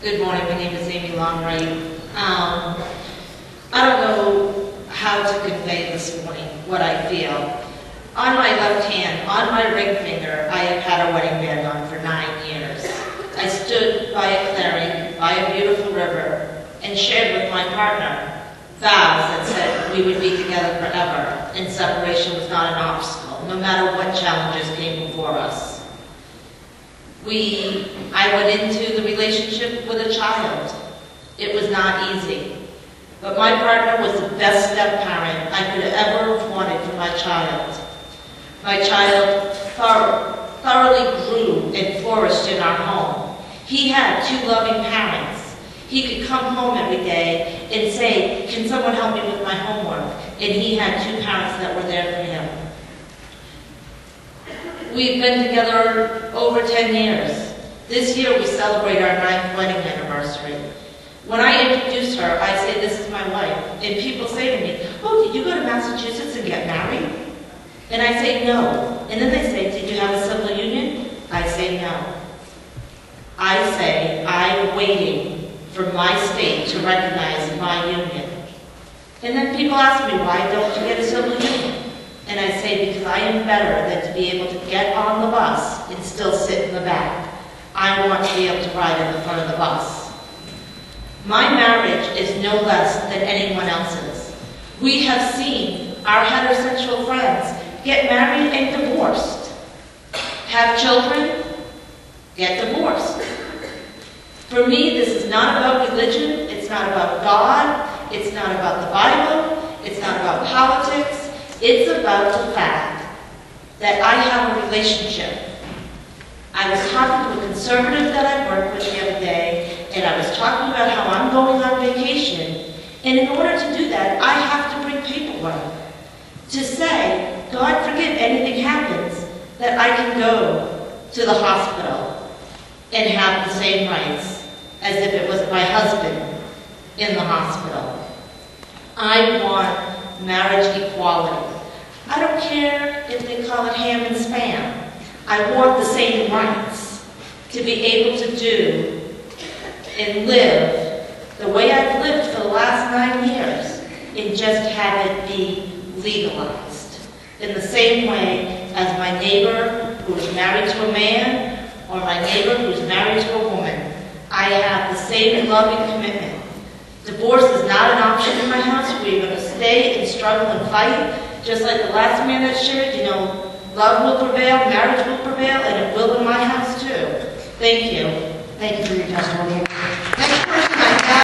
Good morning, my name is Amy Longwright. I don't know how to convey this morning what I feel. On my left hand, on my ring finger, I have had a wedding band on for 9 years. I stood by a clearing, by a beautiful river, and shared with my partner vows that said we would be together forever, and separation was not an obstacle, no matter what challenges came before us. I went into the relationship with a child. It was not easy. But my partner was the best step-parent I could ever have wanted for my child. My child thoroughly grew and flourished in our home. He had 2 loving parents. He could come home every day and say, "Can someone help me with my homework?" And he had 2 parents that were there for him. We've been together over 10 years. This year we celebrate our 9th wedding anniversary. When I introduce her, I say, "This is my wife." And people say to me, "Oh, did you go to Massachusetts and get married?" And I say, "No." And then they say, "Did you have a civil union?" I say, "No." I say, I'm waiting for my state to recognize my union. And then people ask me, "Why don't you get a civil union?" And I say, because I am better than to be able to get on the bus and still sit in the back. I want to be able to ride in the front of the bus. My marriage is no less than anyone else's. We have seen our heterosexual friends get married and divorced, have children, get divorced. For me, this is not about religion, it's not about God, it's not about the Bible, it's not about politics. It's about the fact that I have a relationship. I was talking to a conservative that I work with the other day, and I was talking about how I'm going on vacation, and in order to do that, I have to bring paperwork to say, God forbid anything happens, that I can go to the hospital and have the same rights as if it was my husband in the hospital. I want marriage equality. I don't care if they call it ham and spam. I want the same rights to be able to do and live the way I've lived for the last 9 years and just have it be legalized. In the same way as my neighbor who is married to a man or my neighbor who is married to a woman, I have the same loving commitment. Divorce is not an option in my house. We're going to stay and struggle and fight. Just like the last man that shared, love will prevail, marriage will prevail, and it will in my house too. Thank you. Thank you for your testimony. Next person.